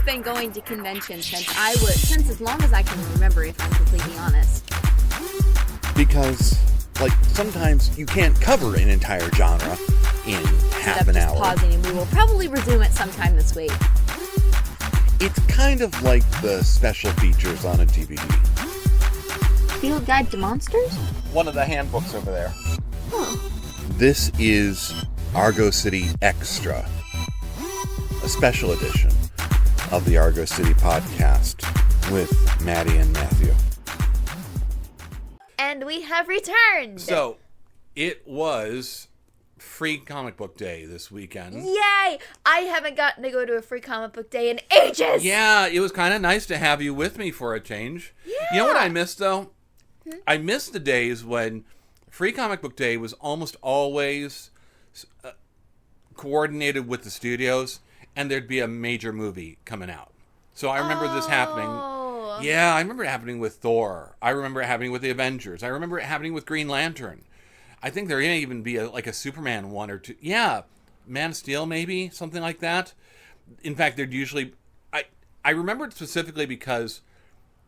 been going to conventions since as long as I can remember, if I'm completely honest. Because, like, sometimes you can't cover an entire genre in half an hour. Pausing, and we will probably resume it sometime this week. It's kind of like the special features on a DVD. Field Guide to Monsters? One of the handbooks over there. Huh. This is Argo City Extra, a special edition of the Argo City podcast with Maddie and Matthew. And we have returned. So, it was Free Comic Book Day this weekend. Yay! I haven't gotten to go to a free comic book day in ages! Yeah, it was kind of nice to have you with me for a change. Yeah. You know what I missed, though? I missed the days when Free Comic Book Day was almost always coordinated with the studios, and there'd be a major movie coming out. So I remember this happening. Yeah, I remember it happening with Thor. I remember it happening with the Avengers. I remember it happening with Green Lantern. I think there may even be a Superman one or two. Yeah, Man of Steel maybe, something like that. In fact, there'd usually... I remember it specifically because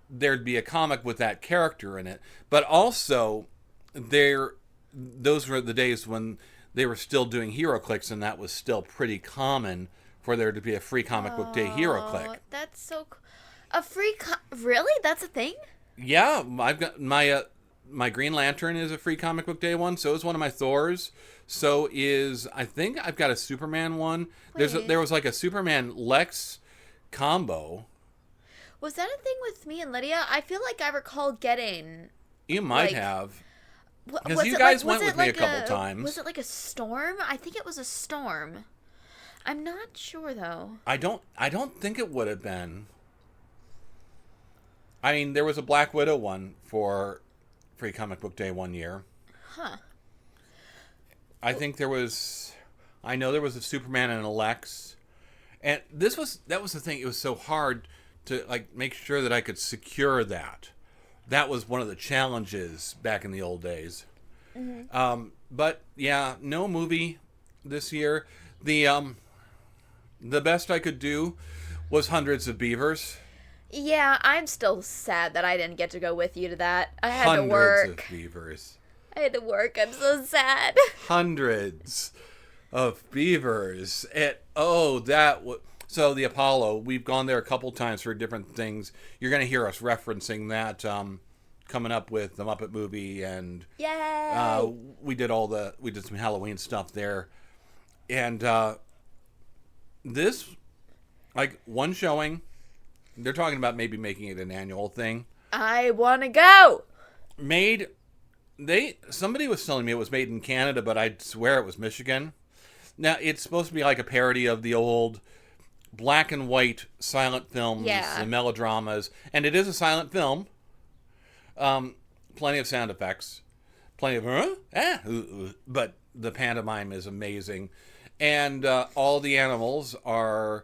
there'd be a comic with that character in it. But also, those were the days when they were still doing Hero Clicks, and that was still pretty common for there to be a Free Comic Book Day Hero Click. That's so cool. Really? That's a thing? Yeah, I've got my Green Lantern is a Free Comic Book Day one. So is one of my Thors. So is, I think I've got a Superman one. There was like a Superman Lex combo. Was that a thing with me and Lydia? I feel like I recall getting... You might have. Because you guys went with me a couple times. Was it like a storm? I think it was a storm. I'm not sure though. I don't think it would have been. I mean, there was a Black Widow one for Free Comic Book Day one year. Huh. I think there was... I know there was a Superman and a Lex. And that was the thing. It was so hard to make sure that I could secure that. That was one of the challenges back in the old days. Mm-hmm. But yeah, no movie this year. The best I could do was Hundreds of Beavers. Yeah, I'm still sad that I didn't get to go with you to that. I had to work. Hundreds of beavers. I had to work. I'm so sad. Hundreds of beavers. So the Apollo, we've gone there a couple times for different things. You're going to hear us referencing that coming up with the Muppet movie, and yay! we did some Halloween stuff there. And this, one showing, they're talking about maybe making it an annual thing. I want to go! Somebody was telling me it was made in Canada, but I'd swear it was Michigan. Now, it's supposed to be like a parody of the old black and white silent films and melodramas. And it is a silent film. Plenty of sound effects. Plenty of, but the pantomime is amazing. And all the animals are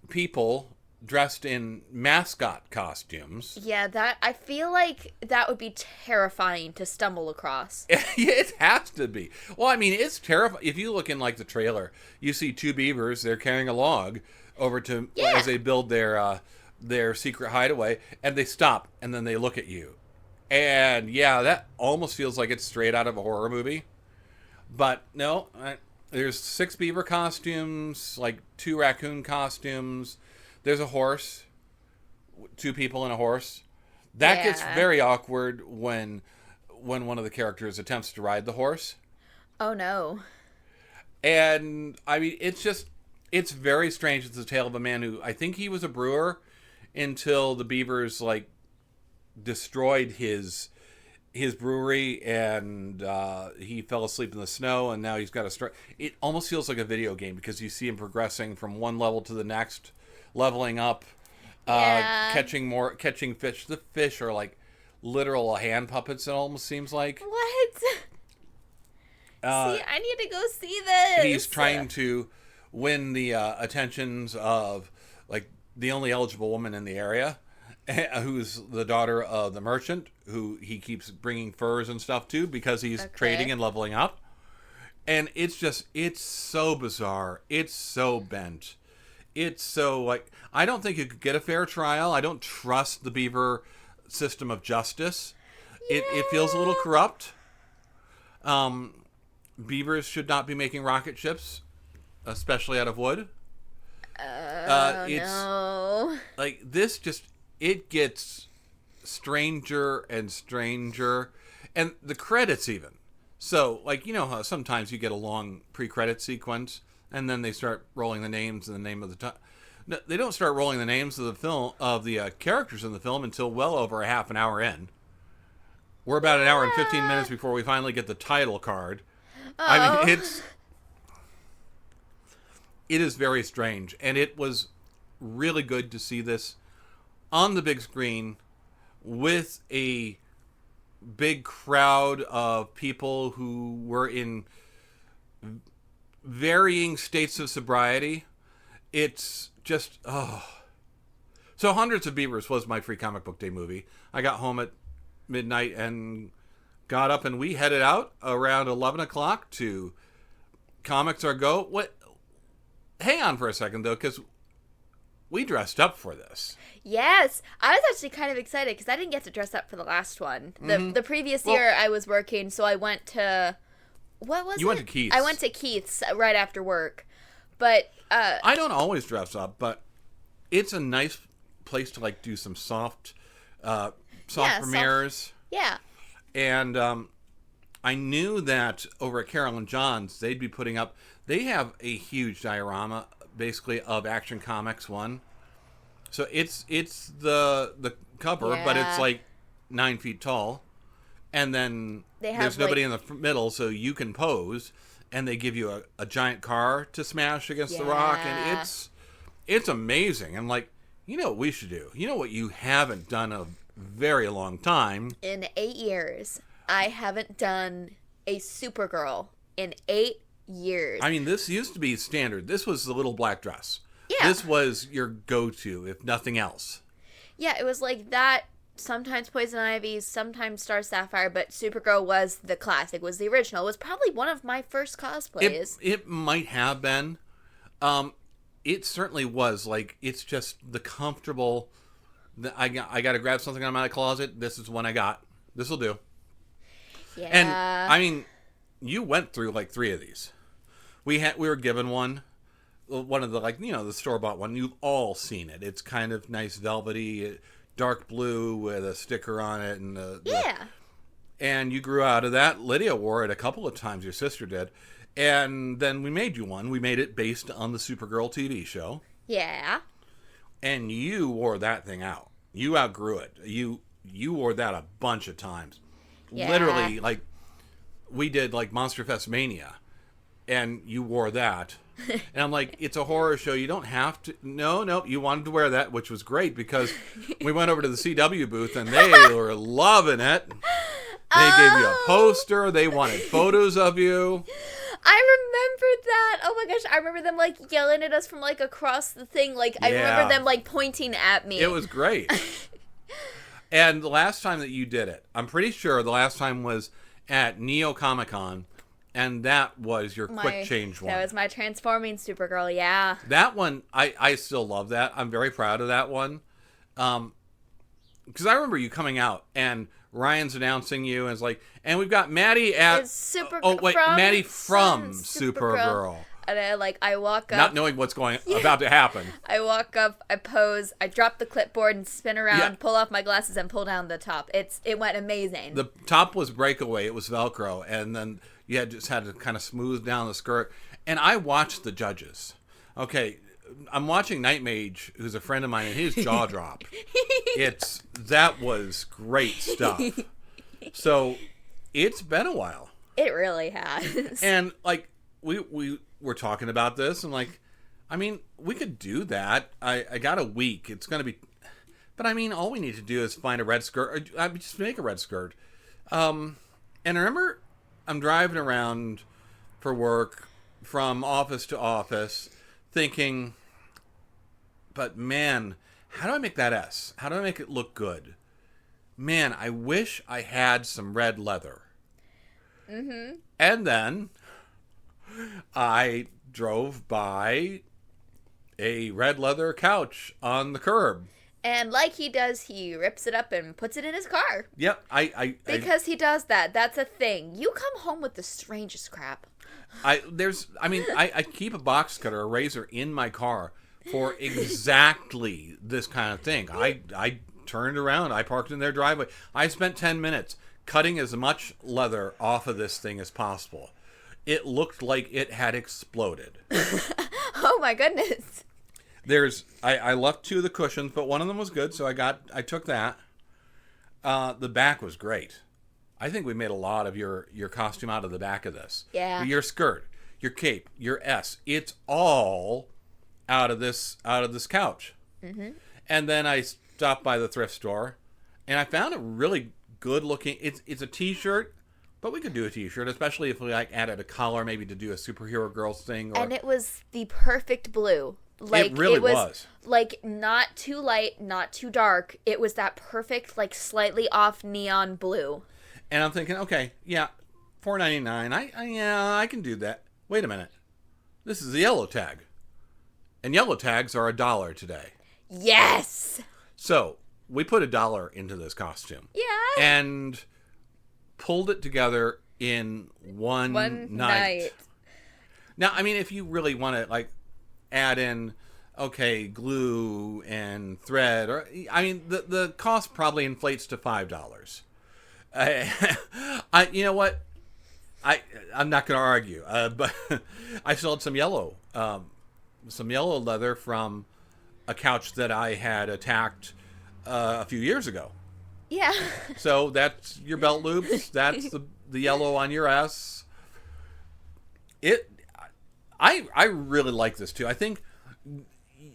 people dressed in mascot costumes. Yeah, I feel like that would be terrifying to stumble across. It has to be. Well, I mean, it's terrifying. If you look in the trailer, you see two beavers. They're carrying a log over to as they build their secret hideaway, and they stop and then they look at you, and that almost feels like it's straight out of a horror movie. But no, there's 6 beaver costumes, 2 raccoon costumes. There's a horse, 2 people and a horse. That gets very awkward when one of the characters attempts to ride the horse. Oh, no. And, I mean, it's very strange. It's the tale of a man who, I think he was a brewer until the beavers, destroyed his brewery, and he fell asleep in the snow, and now he's got to start. It almost feels like a video game because you see him progressing from one level to the next, leveling up, catching fish. The fish are literal hand puppets, it almost seems like. What? See, I need to go see this. He's trying to win the attentions of the only eligible woman in the area, who's the daughter of the merchant, who he keeps bringing furs and stuff to because he's trading and leveling up. And it's so bizarre. It's so bent. It's so, like, I don't think you could get a fair trial. I don't trust the Beaver system of justice. It feels a little corrupt. Beavers should not be making rocket ships, especially out of wood. No. Like, this just, it gets stranger and stranger. And the credits even. So, like, you know how sometimes you get a long pre-credit sequence, and then they start rolling the names and the name of the time. No, they don't start rolling the names of the film, of the characters in the film, until well over a half an hour in. We're about an hour and 15 minutes before we finally get the title card. I mean, it is very strange, and it was really good to see this on the big screen with a big crowd of people who were in varying states of sobriety. It's just, So Hundreds of Beavers was my free comic book day movie. I got home at midnight and got up, and we headed out around 11 o'clock to Comics Are Go. What? Hang on for a second, though, because we dressed up for this. Yes, I was actually kind of excited because I didn't get to dress up for the last one. The previous year I was working, so I went to, what was it? You went to Keith's. I went to Keith's right after work, but I don't always dress up, but it's a nice place to, like, do some soft premieres. Yeah. And I knew that over at Carol and John's, they'd be putting up, they have a huge diorama, basically, of Action Comics 1. So it's the cover, but it's like 9 feet tall. And then there's nobody in the middle, so you can pose. And they give you a giant car to smash against the rock. And it's amazing. And, like, you know what we should do? You know what you haven't done a very long time? In 8 years, I haven't done a Supergirl in 8 years. I mean, this used to be standard. This was the little black dress. Yeah. This was your go-to, if nothing else. Yeah, it was like that. Sometimes Poison Ivy, sometimes Star Sapphire, but Supergirl was the classic, was the original. It was probably one of my first cosplays. It might have been. It certainly was. Like, it's just the comfortable. I got to grab something out of my closet. This is one I got. This will do. Yeah. And I mean, you went through like 3 of these. We were given one of the, like, you know, the store-bought one. You've all seen it. It's kind of nice, velvety, dark blue with a sticker on it, and and you grew out of that. Lydia wore it a couple of times. Your sister did, and then we made you one. We made it based on the Supergirl TV show. Yeah. And you wore that thing out. You outgrew it. You wore that a bunch of times. Yeah. Literally, like, we did, like, Monster Fest Mania, and you wore that. And I'm like, it's a horror show. You don't have to. No, you wanted to wear that, which was great because we went over to the CW booth, and they were loving it. They gave you a poster. They wanted photos of you. I remembered that. Oh my gosh, I remember them, like, yelling at us from, like, across the thing. Like, I remember them, like, pointing at me. It was great. And the last time that you did it, I'm pretty sure the last time was at Neo Comic Con, and that was your quick change one. That was my transforming Supergirl, yeah. That one, I still love that. I'm very proud of that one. Because I remember you coming out, and Ryan's announcing you, and it's like, and we've got Maddie at... Maddie from Supergirl. And I walk up... Not knowing what's about to happen. I walk up, I pose, I drop the clipboard and spin around, pull off my glasses, and pull down the top. It went amazing. The top was breakaway. It was Velcro. And then you just had to kind of smooth down the skirt. And I watched the judges. Okay, I'm watching Night Mage, who's a friend of mine, and his jaw drop. That was great stuff. So, it's been a while. It really has. And, like, we were talking about this, and, like, I mean, we could do that. I got a week. It's going to be... But, I mean, all we need to do is find a red skirt. Or just make a red skirt. And I remember I'm driving around for work from office to office thinking, but, man, how do I make that S? How do I make it look good? Man, I wish I had some red leather. Mm-hmm. And then... I drove by a red leather couch on the curb. And like he does, he rips it up and puts it in his car. Yep, because he does that. That's a thing. You come home with the strangest crap. I keep a box cutter, a razor in my car for exactly this kind of thing. I turned around, I parked in their driveway. I spent 10 minutes cutting as much leather off of this thing as possible. It looked like it had exploded. Oh my goodness. I left 2 of the cushions, but one of them was good, so I took that. The back was great. I think we made a lot of your costume out of the back of this. Yeah. Your skirt, your cape, your S, it's all out of this couch. Mm-hmm. And then I stopped by the thrift store, and I found a really good looking. It's a T-shirt, but we could do a T-shirt, especially if we added a collar, maybe to do a superhero girls thing. And it was the perfect blue. It really was. Like, not too light, not too dark. It was that perfect, like, slightly off neon blue. And I'm thinking, okay, yeah, $4.99. I can do that. Wait a minute. This is the yellow tag. And yellow tags are $1 today. Yes! So, we put $1 into this costume. Yeah. And pulled it together in one night. Now, I mean, if you really want to, like, add in, okay, glue and thread, or I mean, the cost probably inflates to $5. You know what? I'm not going to argue, but I sold some yellow leather from a couch that I had attacked a few years ago. Yeah. So that's your belt loops. That's the yellow on your S. I really like this too. I think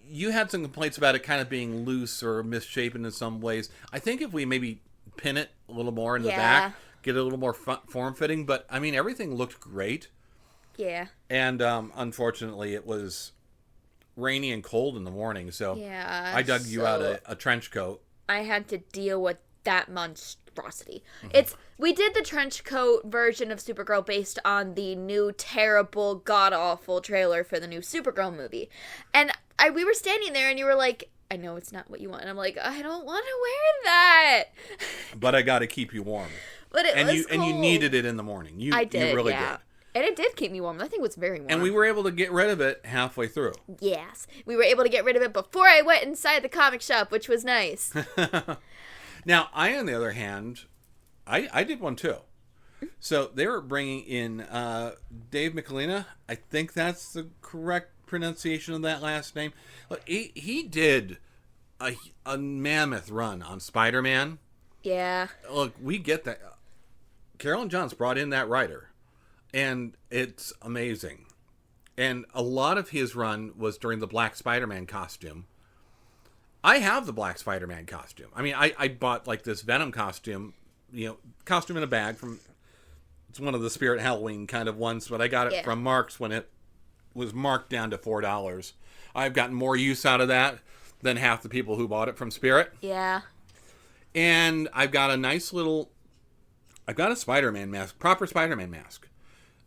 you had some complaints about it kind of being loose or misshapen in some ways. I think if we maybe pin it a little more in the back, get it a little more form-fitting. But, I mean, everything looked great. Yeah. And unfortunately, it was rainy and cold in the morning. So I dug you out a trench coat. I had to deal with that monstrosity. Mm-hmm. We did the trench coat version of Supergirl based on the new terrible, god-awful trailer for the new Supergirl movie. And we were standing there and you were like, I know it's not what you want. And I'm like, I don't want to wear that. But I got to keep you warm. But it was cold. And you needed it in the morning. I did, you really yeah. did. And it did keep me warm. That thing was very warm. And we were able to get rid of it halfway through. Yes. We were able to get rid of it before I went inside the comic shop, which was nice. Now, on the other hand, I did one too. So they were bringing in Dave Michelina. I think that's the correct pronunciation of that last name. He did a mammoth run on Spider-Man. Yeah. Look, we get that. Carolyn Johns brought in that writer, and it's amazing. And a lot of his run was during the Black Spider-Man costume. I have the Black Spider-Man costume. I mean, I bought like this Venom costume, costume in a bag from, it's one of the Spirit Halloween kind of ones, but I got it from Mark's when it was marked down to $4. I've gotten more use out of that than half the people who bought it from Spirit. Yeah. And I've got a Spider-Man mask, proper Spider-Man mask.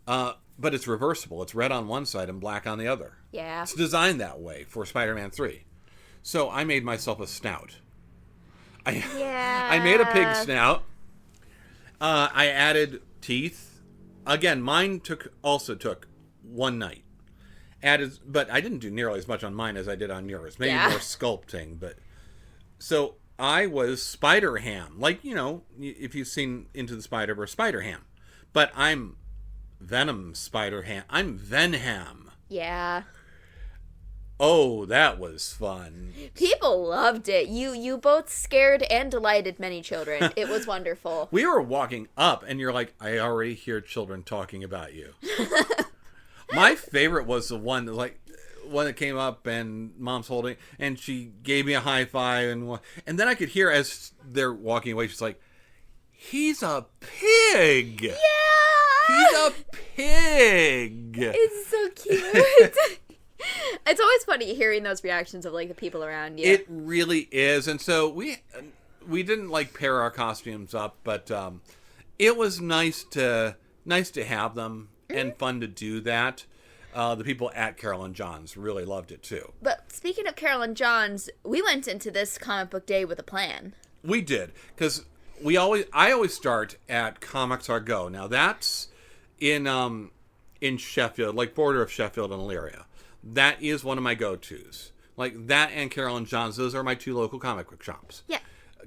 But it's reversible. It's red on one side and black on the other. Yeah. It's designed that way for Spider-Man 3. So I made myself a snout. I made a pig snout. I added teeth. Again, mine also took one night. But I didn't do nearly as much on mine as I did on yours. Maybe more sculpting, but so I was Spider-Ham. Like, if you've seen Into the Spider-Verse, Spider-Ham. But I'm Venom Spider-Ham. I'm Venham. Yeah. Oh, that was fun. People loved it. You both scared and delighted many children. It was wonderful. We were walking up, and you're like, I already hear children talking about you. My favorite was the one that came up, and Mom's holding, and she gave me a high five, and then I could hear as they're walking away, she's like, he's a pig! Yeah! He's a pig! It's so cute. It's always funny hearing those reactions of, like, the people around you. It really is. And so we didn't, like, pair our costumes up, but it was nice to have them and fun to do that. The people at Carol and John's really loved it too. But speaking of Carol and John's, we went into this comic book day with a plan. We did, because I always start at Comics Are Go. Now that's in Sheffield, like border of Sheffield and Elyria. That is one of my go-tos. Like that and Carol and John's, those are my two local comic book shops. Yeah.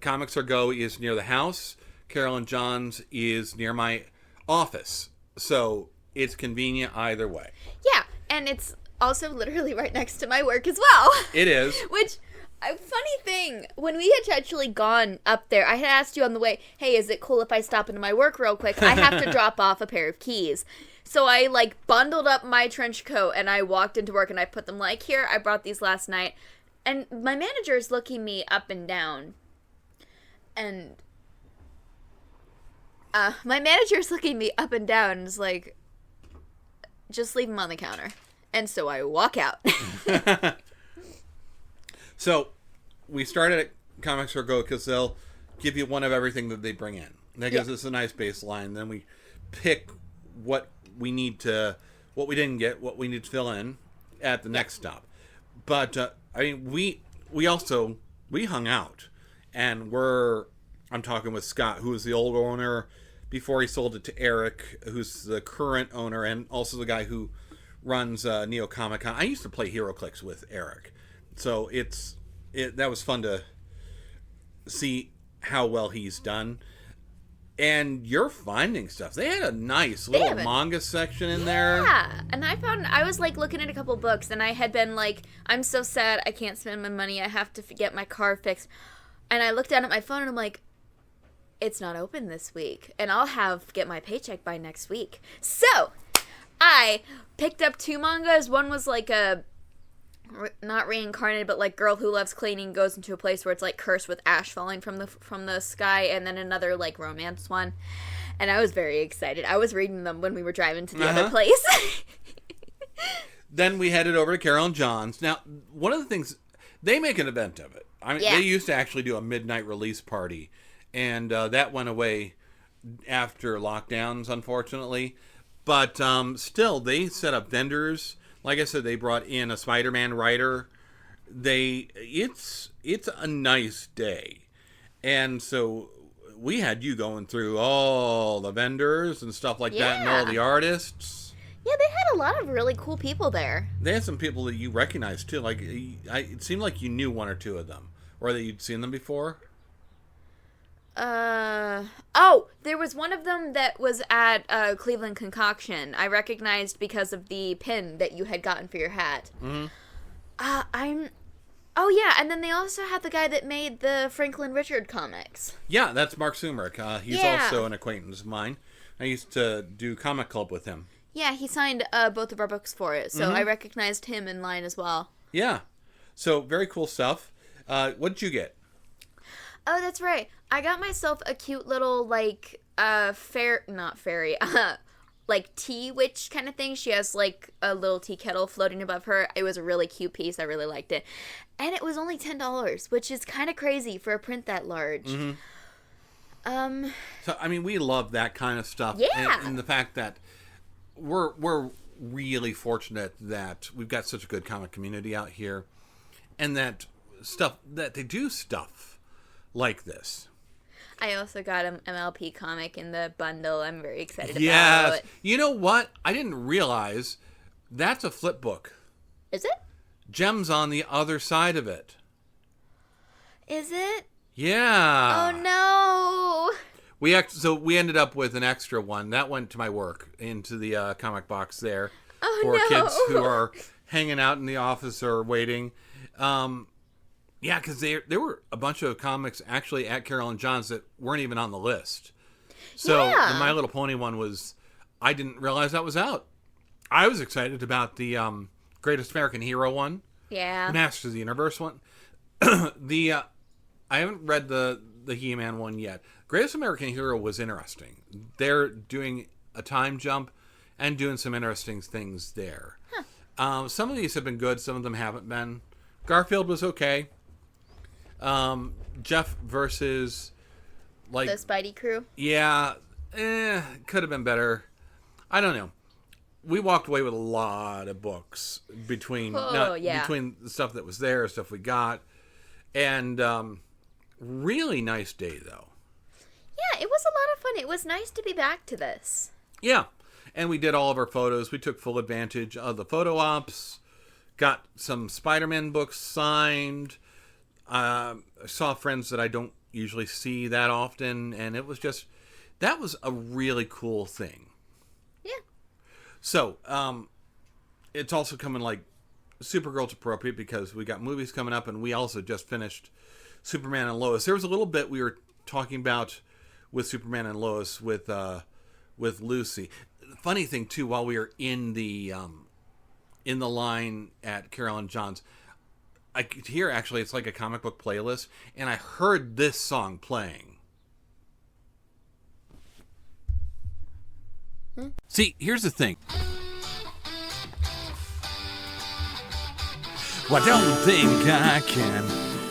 Comics Are Go is near the house. Carol and John's is near my office. So it's convenient either way. Yeah, and it's also literally right next to my work as well. It is. Which, a funny thing, when we had actually gone up there, I had asked you on the way, hey, is it cool if I stop into my work real quick? I have to drop off a pair of keys. So I, bundled up my trench coat, and I walked into work, and I put them, here, I brought these last night. And my manager's looking me up and down. And my manager's looking me up and down and is like, just leave them on the counter. And so I walk out. So we started at Comics Are Go because they'll give you one of everything that they bring in. That gives us a nice baseline. Then we pick what we need to, what we didn't get, what we need to fill in at the next stop. But we hung out, and I'm talking with Scott, who was the old owner before he sold it to Eric, who's the current owner, and also the guy who runs Neo Comic Con. I used to play HeroClix with Eric, so that was fun to see how well he's done. And you're finding stuff. They had a nice little manga section in there. Yeah, and I was looking at a couple books, and I had been I'm so sad I can't spend my money. I have to get my car fixed. And I looked down at my phone, and I'm like, it's not open this week, and I'll get my paycheck by next week. So I picked up 2 mangas. One was not reincarnated, but girl who loves cleaning goes into a place where it's cursed with ash falling from the sky, and then another romance one. And I was very excited. I was reading them when we were driving to the other place. Then we headed over to Carol and John's. Now, one of the things, they make an event of it. They used to actually do a midnight release party, and that went away after lockdowns, unfortunately. But still, they set up vendors. Like I said, they brought in a Spider-Man writer. It's a nice day. And so we had you going through all the vendors and stuff like that, and all the artists. Yeah, they had a lot of really cool people there. They had some people that you recognized, too. It seemed like you knew 1 or 2 of them. Or that you'd seen them before. There was one of them that was at Cleveland Concoction. I recognized because of the pin that you had gotten for your hat. Mm-hmm. And then they also had the guy that made the Franklin Richard comics. Yeah, that's Mark Sumerich. He's also an acquaintance of mine. I used to do Comic Club with him. Yeah, he signed both of our books for it, so I recognized him in line as well. Yeah. So, very cool stuff. What did you get? Oh, that's right. I got myself a cute little, tea witch kind of thing. She has, a little tea kettle floating above her. It was a really cute piece. I really liked it. And it was only $10, which is kind of crazy for a print that large. Mm-hmm. So, we love that kind of stuff. Yeah. And the fact that we're really fortunate that we've got such a good comic community out here. And that they do stuff like this. I also got an MLP comic in the bundle. I'm very excited about it. You know what? I didn't realize that's a flip book. Is it? Gem's on the other side of it. Is it? Yeah. Oh, no. So we ended up with an extra one. That went to my work, into the comic box there. Oh, for no. kids who are hanging out in the office or waiting. Yeah, because there were a bunch of comics actually at Carol and John's that weren't even on the list. So the My Little Pony one I didn't realize that was out. I was excited about the Greatest American Hero one. Yeah. The Masters of the Universe one. I haven't read the He-Man one yet. Greatest American Hero was interesting. They're doing a time jump and doing some interesting things there. Huh. Some of these have been good. Some of them haven't been. Garfield was okay. Jeff versus the Spidey crew. Yeah, could have been better. I don't know. we walked away with a lot of books between between the stuff that was there, stuff we got, and really nice day though. Yeah, it was a lot of fun. It was nice to be back to this. Yeah, and we did all of our photos. We took full advantage of the photo ops. Got some Spider-Man books signed. I saw friends that I don't usually see that often, and it was just, that was a really cool thing. Yeah. So, it's also coming like Supergirl's appropriate because we got movies coming up, and we also just finished Superman and Lois. There was a little bit we were talking about with Superman and Lois with Lucy. Funny thing too, while we were in the line at Carol and John's, I could hear, actually, it's like a comic book playlist, and I heard this song playing. See, here's the thing. Well, I don't think I can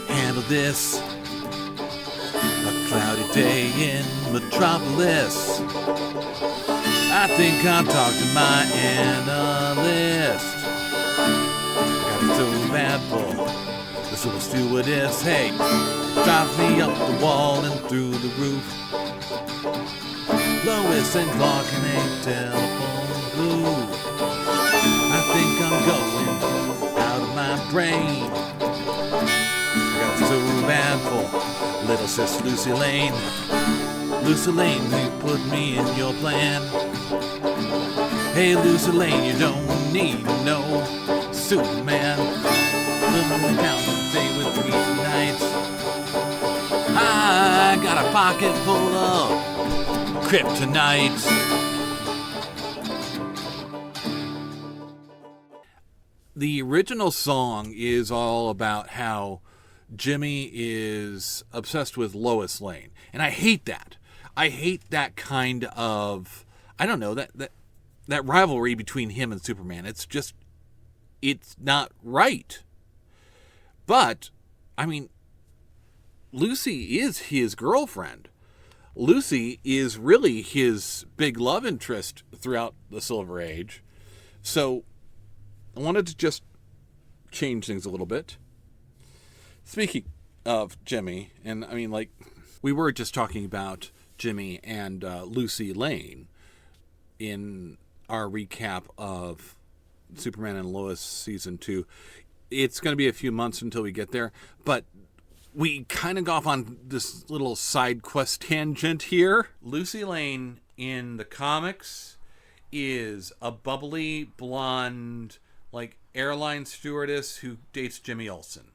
handle this. A cloudy day in Metropolis. I think I'll talk to my analyst. Got it so bad for this little stewardess. Hey, drive me up the wall and through the roof. Lois and Clark in a telephone booth. I think I'm going out of my brain. Got it so bad for little sis Lucy Lane. Lucy Lane, you put me in your plan. Hey, Lucy Lane, you don't need no Superman. Little count and stay with me tonight. I got a pocket full of kryptonite. The original song is all about how Jimmy is obsessed with Lois Lane. And I hate that. I hate that kind of, I don't know, that rivalry between him and Superman. It's just, it's not right. But, I mean, Lucy is his girlfriend. Lucy is really his big love interest throughout the Silver Age. So, I wanted to just change things a little bit. Speaking of Jimmy, and I mean, like, we were just talking about Jimmy and Lucy Lane in our recap of Superman and Lois Season 2. It's going to be a few months until we get there, but we kind of go off on this little side quest tangent here. Lucy Lane in the comics is a bubbly, blonde, like, airline stewardess who dates Jimmy Olsen.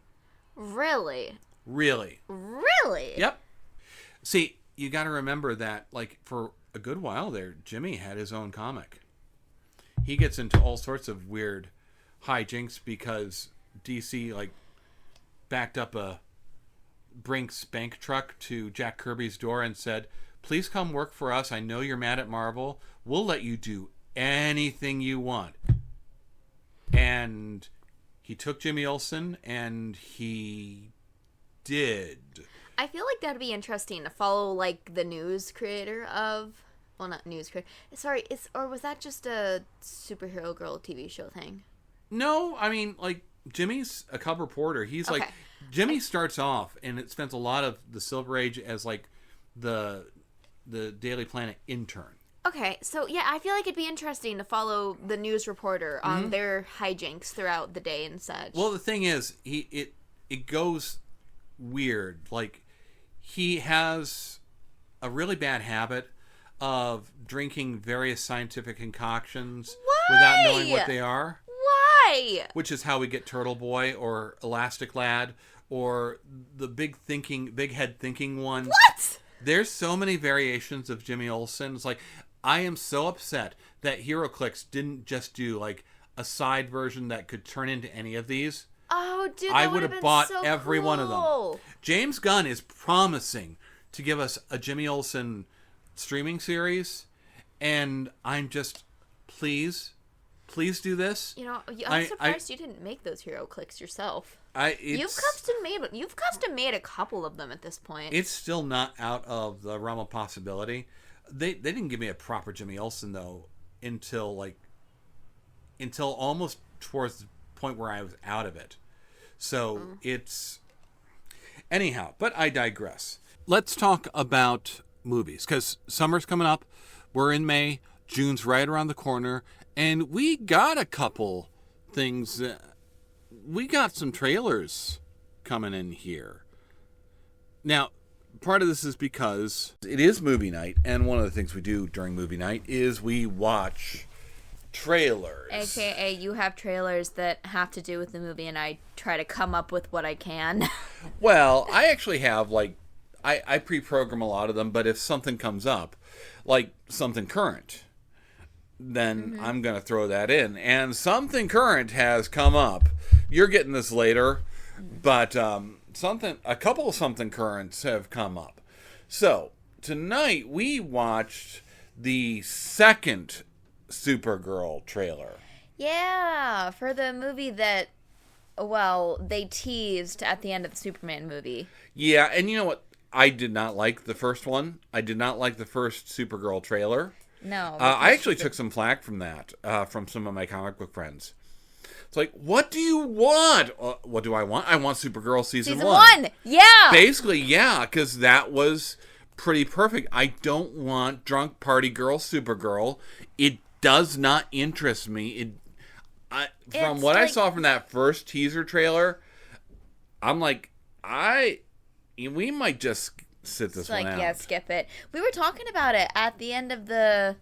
Really? Really? Really? Yep. See, you got to remember that, like, for a good while there, Jimmy had his own comic. He gets into all sorts of weird hijinks because DC, like, backed up a Brinks bank truck to Jack Kirby's door and said, "Please come work for us. I know you're mad at Marvel. We'll let you do anything you want." And he took Jimmy Olsen, and he did. I feel like that'd be interesting to follow, like, the news creator of... Well, not news creator. Sorry, or was that just a Superhero Girl TV show thing? No, I mean, like, Jimmy's a cub reporter. He's okay. Like... Jimmy starts off, and it spends a lot of the Silver Age as, like, the Daily Planet intern. Okay, so yeah, I feel like it'd be interesting to follow the news reporter on their hijinks throughout the day and such. Well, the thing is, it goes weird. Like, he has a really bad habit of drinking various scientific concoctions without knowing what they are. Why? Which is how we get Turtle Boy or Elastic Lad or the big head thinking one. What? There's so many variations of Jimmy Olsen. It's like, I am so upset that HeroClix didn't just do, like, a side version that could turn into any of these. Oh, dude, I would have bought so every cool. one of them. James Gunn is promising to give us a Jimmy Olsen streaming series, and I'm just, please do this. You know, I'm surprised you didn't make those HeroClix yourself. You've custom made a couple of them at this point. It's still not out of the realm of possibility. They didn't give me a proper Jimmy Olsen though until like until almost towards the point where I was out of it. So it's... Anyhow, but I digress. Let's talk about movies, because summer's coming up. We're in May. June's right around the corner. And we got a couple things. We got some trailers coming in here. Now, part of this is because it is movie night, and one of the things we do during movie night is we watch trailers. AKA, you have trailers that have to do with the movie, and I try to come up with what I can. Well, I actually have, like, I pre-program a lot of them, but if something comes up, like something current, then I'm going to throw that in. And something current has come up. You're getting this later, but a couple of something currents have come up. So, tonight we watched the second Supergirl trailer. Yeah, for the movie that, well, they teased at the end of the Superman movie. Yeah, and you know what? I did not like the first one. I did not like the first Supergirl trailer. No. I actually took some flack from that, from some of my comic book friends. It's like, what do you want? What do I want? I want Supergirl season 1. Yeah! Basically, yeah, because that was pretty perfect. I don't want drunk party girl Supergirl. It does not interest me. From what I saw from that first teaser trailer, I'm like, we might just sit this one out. Yeah, skip it. We were talking about it at the end of the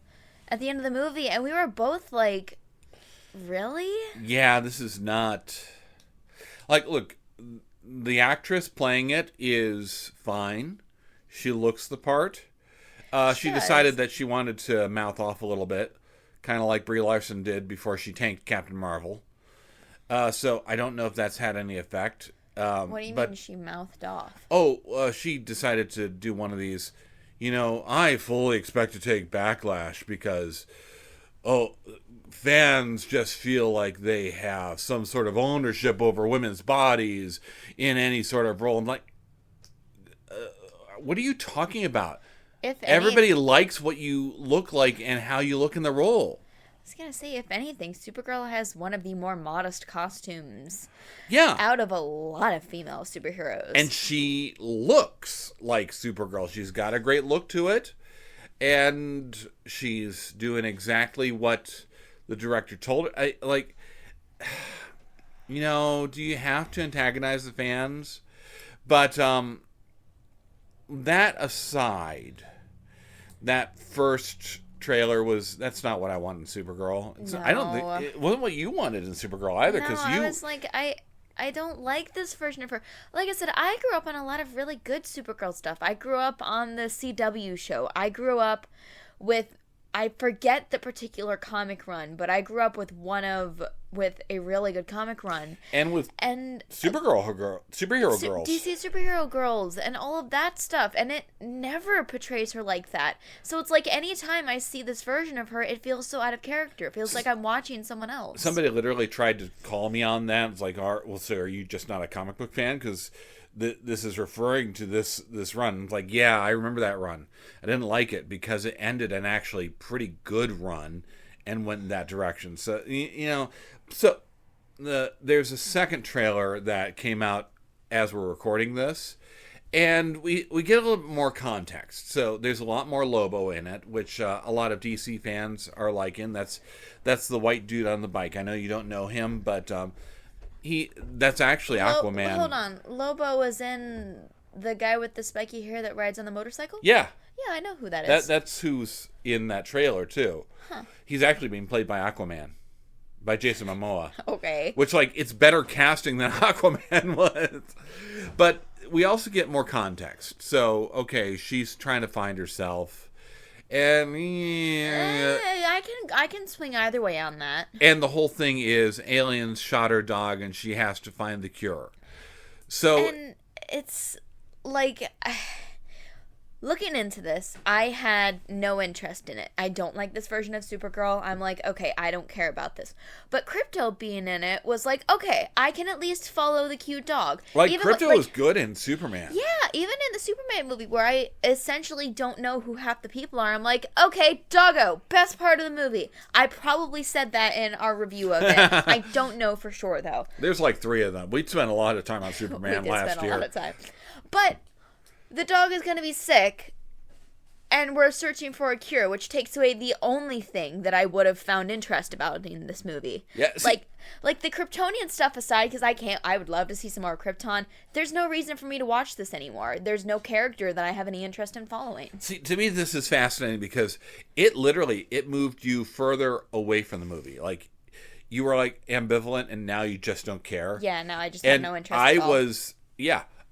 movie, and we were both like, really? Yeah, this is not... Like, look, the actress playing it is fine. She looks the part. She decided that she wanted to mouth off a little bit, kind of like Brie Larson did before she tanked Captain Marvel. So I don't know if that's had any effect. What do you mean she mouthed off? She decided to do one of these, I fully expect to take backlash because, fans just feel like they have some sort of ownership over women's bodies in any sort of role. I'm like, what are you talking about? Everybody likes what you look like and how you look in the role. I was going to say, if anything, Supergirl has one of the more modest costumes out of a lot of female superheroes. And she looks like Supergirl. She's got a great look to it. And she's doing exactly what the director told her. Do you have to antagonize the fans? But that aside, that first... trailer that's not what I wanted in Supergirl. No. I don't think it wasn't what you wanted in Supergirl either. No, I was like, I don't like this version of her. Like I said, I grew up on a lot of really good Supergirl stuff. I grew up on the CW show. I grew up with, I forget the particular comic run, but I grew up with with a really good comic run. And superhero girls. DC superhero girls and all of that stuff. And it never portrays her like that. So it's like anytime I see this version of her, it feels so out of character. It feels like I'm watching someone else. Somebody literally tried to call me on that. It's like, so are you just not a comic book fan? Because this is referring to this run. It's like, yeah, I remember that run. I didn't like it because it ended an actually pretty good run and went in that direction. So, there's a second trailer that came out as we're recording this, and we get a little bit more context. So there's a lot more Lobo in it, which a lot of DC fans are liking. That's the white dude on the bike. I know you don't know him, but that's actually Aquaman. Hold on. Lobo is in the guy with the spiky hair that rides on the motorcycle? Yeah. Yeah, I know who that is. That's who's in that trailer, too. Huh. He's actually being played by Aquaman. By Jason Momoa. Okay. Which, it's better casting than Aquaman was. But we also get more context. So, okay, she's trying to find herself. And I can swing either way on that. And the whole thing is aliens shot her dog and she has to find the cure. So... And it's like... looking into this, I had no interest in it. I don't like this version of Supergirl. I'm like, okay, I don't care about this. But Krypto being in it was like, okay, I can at least follow the cute dog. Like, Krypto was good in Superman. Yeah, even in the Superman movie where I essentially don't know who half the people are, I'm like, okay, doggo, best part of the movie. I probably said that in our review of it. I don't know for sure, though. There's like 3 of them. We spent a lot of time on Superman last year. A lot of time. But the dog is going to be sick, and we're searching for a cure, which takes away the only thing that I would have found interest about in this movie. Yeah, like the Kryptonian stuff aside, because I would love to see some more Krypton. There's no reason for me to watch this anymore. There's no character that I have any interest in following. See, to me, this is fascinating because it moved you further away from the movie. Like, you were like ambivalent, and now you just don't care. Yeah, now I just have no interest at all.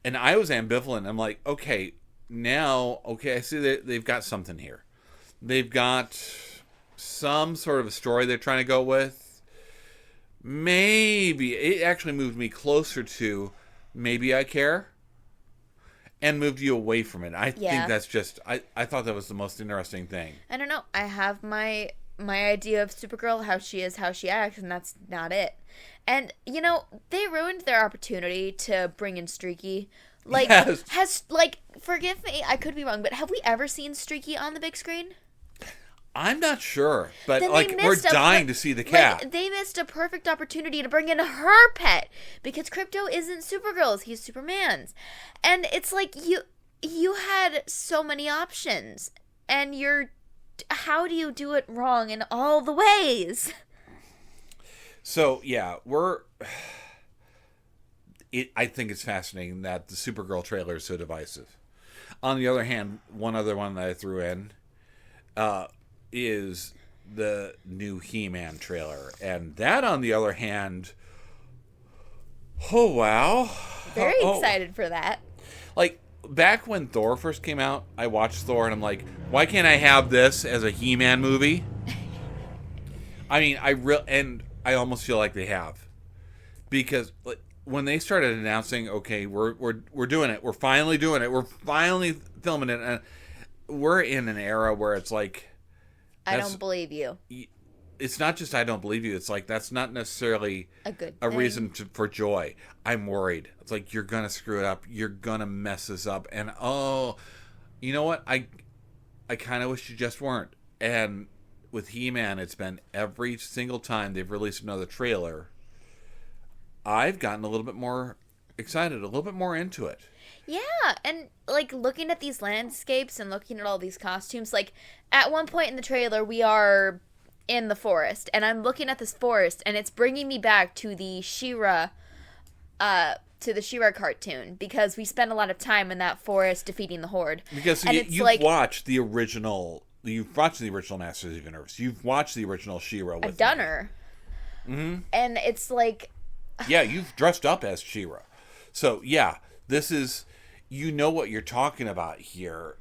And I was ambivalent. I'm like, okay, I see that they've got something here. They've got some sort of a story they're trying to go with. Maybe it actually moved me closer to maybe I care, and moved you away from it. I think that's just, I thought that was the most interesting thing. I don't know. I have my idea of Supergirl, how she is, how she acts, and that's not it. And, you know, they ruined their opportunity to bring in Streaky. Like, yes. Forgive me, I could be wrong, but have we ever seen Streaky on the big screen? I'm not sure, but, we're dying to see the cat. Like, they missed a perfect opportunity to bring in her pet, because Krypto isn't Supergirl's, he's Superman's. And it's like, you had so many options, and how do you do it wrong in all the ways? So, yeah, I think it's fascinating that the Supergirl trailer is so divisive. On the other hand, one other one that I threw in is the new He-Man trailer. And that, on the other hand, oh, wow. Very excited for that. Like, back when Thor first came out, I watched Thor and I'm like, why can't I have this as a He-Man movie? I mean, I almost feel like they have, because when they started announcing, okay, we're doing it, we're finally doing it, we're finally filming it, and we're in an era where it's like, I don't believe you. It's not just I don't believe you. It's like, that's not necessarily a reason for joy. I'm worried. It's like, you're gonna screw it up. You're gonna mess this up. And you know what? I kind of wish you just weren't. And with He-Man, it's been every single time they've released another trailer, I've gotten a little bit more excited, a little bit more into it. Yeah, and like looking at these landscapes and looking at all these costumes, like at one point in the trailer we are in the forest, and I'm looking at this forest, and it's bringing me back to the She-Ra cartoon, because we spent a lot of time in that forest defeating the Horde. Because you've watched the original Masters of the Universe. You've watched the original She-Ra. I've done her. Mm-hmm. And it's like, yeah, you've dressed up as She-Ra. So yeah, this is, you know what you're talking about here.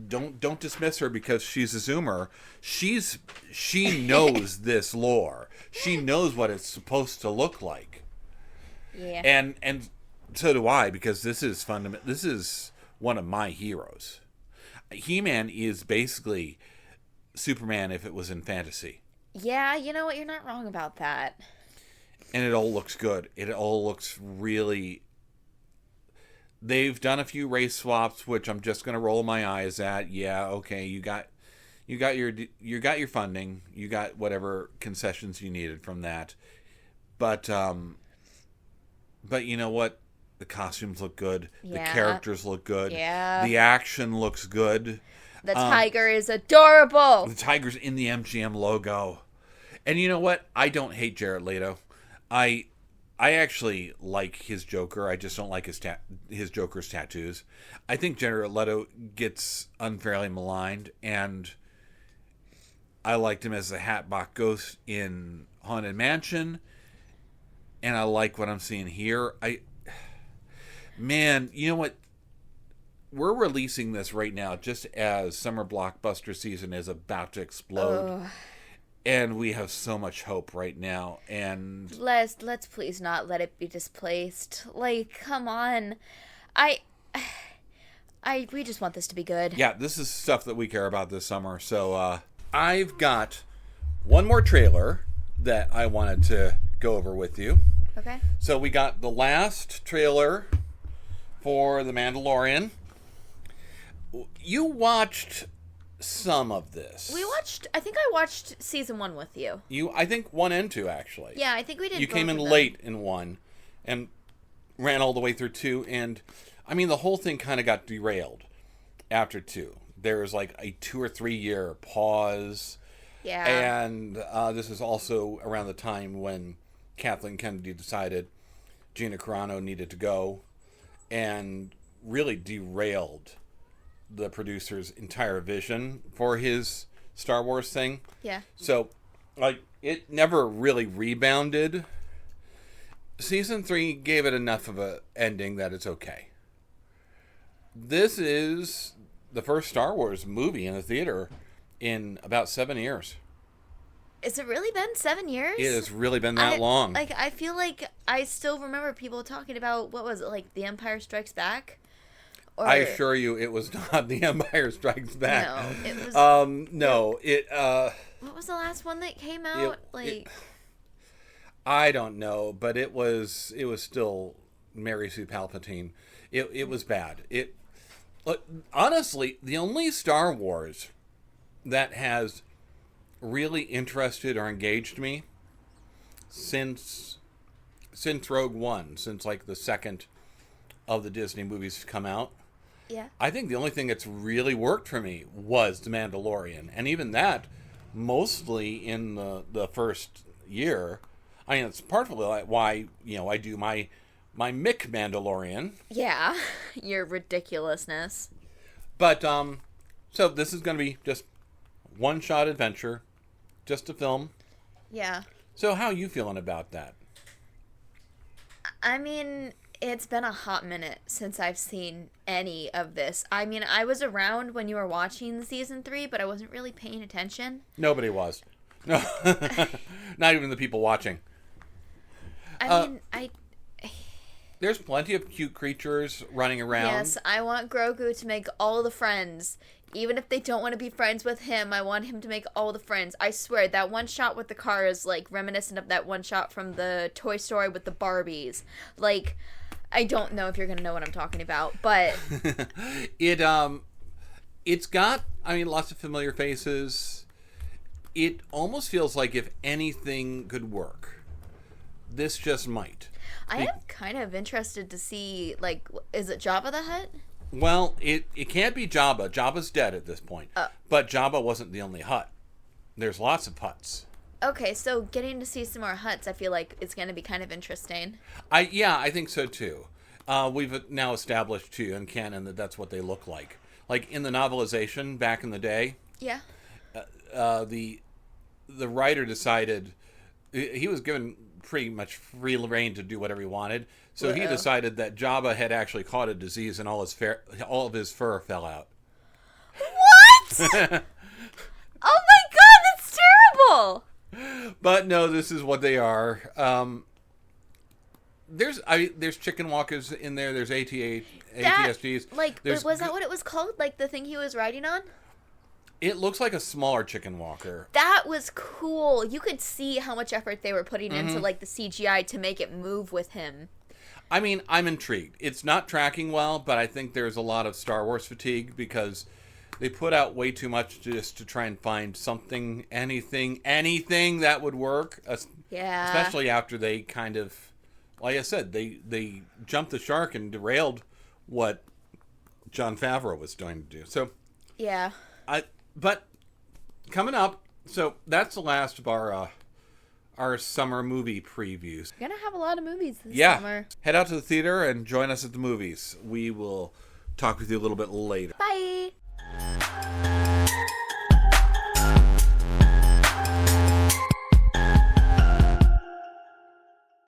Don't dismiss her because she's a Zoomer. She knows this lore. She knows what it's supposed to look like. Yeah. And so do I, because this is This is one of my heroes. He-Man is basically Superman if it was in fantasy. Yeah, you know what? You're not wrong about that. And it all looks good. It all looks really... They've done a few race swaps, which I'm just going to roll my eyes at. Yeah, okay, you got your funding. You got whatever concessions you needed from that. But you know what? The costumes look good. Yeah. The characters look good. Yeah. The action looks good. The tiger is adorable. The tiger's in the MGM logo. And you know what? I don't hate Jared Leto. I actually like his Joker. I just don't like his Joker's tattoos. I think Jared Leto gets unfairly maligned, and I liked him as the Hatbox Ghost in Haunted Mansion, and I like what I'm seeing here. Man, you know what? We're releasing this right now just as summer blockbuster season is about to explode. Ugh. And we have so much hope right now. And let's please not let it be displaced. Like, come on. I We just want this to be good. Yeah, this is stuff that we care about this summer. So I've got one more trailer that I wanted to go over with you. Okay. So we got the last trailer for The Mandalorian. You watched some of this. I think I watched season 1 with you. I think 1 and 2, actually. Yeah, I think we did. You came in late in 1 and ran all the way through 2. And, I mean, the whole thing kind of got derailed after 2. There was like a 2 or 3 year pause. Yeah. And this is also around the time when Kathleen Kennedy decided Gina Carano needed to go and really derailed the producer's entire vision for his Star Wars thing. Yeah. So, like, it never really rebounded. Season 3 gave it enough of a ending that it's okay. This is the first Star Wars movie in the theater in about 7 years. Has it really been 7 years? It has really been that long. Like, I feel like I still remember people talking about, what was it, like The Empire Strikes Back? Or... I assure you, it was not The Empire Strikes Back. No, it was... no, it... what was the last one that came out? I don't know, but it was still Mary Sue Palpatine. It was bad. Look, honestly, the only Star Wars that has really interested or engaged me since Rogue One, since like the second of the Disney movies to come out. Yeah. I think the only thing that's really worked for me was The Mandalorian. And even that, mostly in the first year. I mean, it's partly why, I do my Mick Mandalorian. Yeah, your ridiculousness. But, so this is going to be just one-shot adventure, just a film. Yeah. So how are you feeling about that? I mean, it's been a hot minute since I've seen any of this. I mean, I was around when you were watching season 3, but I wasn't really paying attention. Nobody was. No, not even the people watching. There's plenty of cute creatures running around. Yes, I want Grogu to make all the friends. Even if they don't want to be friends with him, I want him to make all the friends. I swear, that one shot with the car is, like, reminiscent of that one shot from the Toy Story with the Barbies. Like, I don't know if you're going to know what I'm talking about, but... It's got, I mean, lots of familiar faces. It almost feels like if anything could work, this just might. I am kind of interested to see, like, is it Jabba the Hutt? Well, it can't be Jabba. Jabba's dead at this point. But Jabba wasn't the only Hutt. There's lots of Hutts. Okay, so getting to see some more Hutts, I feel like it's going to be kind of interesting. I think so too. We've now established too in canon that that's what they look like. Like in the novelization back in the day. Yeah. The writer decided he was given pretty much free reign to do whatever he wanted. So he decided that Jabba had actually caught a disease and all of his fur fell out. What? Oh my god, that's terrible! But no, this is what they are. There's chicken walkers in there. There's ATSGs. Was that what it was called? Like the thing he was riding on? It looks like a smaller chicken walker. That was cool. You could see how much effort they were putting into like the CGI to make it move with him. I mean, I'm intrigued. It's not tracking well, but I think there's a lot of Star Wars fatigue because they put out way too much just to try and find something, anything that would work. Yeah. Especially after they kind of, like I said, they jumped the shark and derailed what Jon Favreau was going to do. So yeah. But coming up, so that's the last of our summer movie previews. We're going to have a lot of movies this summer. Head out to the theater and join us at the movies. We will talk with you a little bit later. Bye.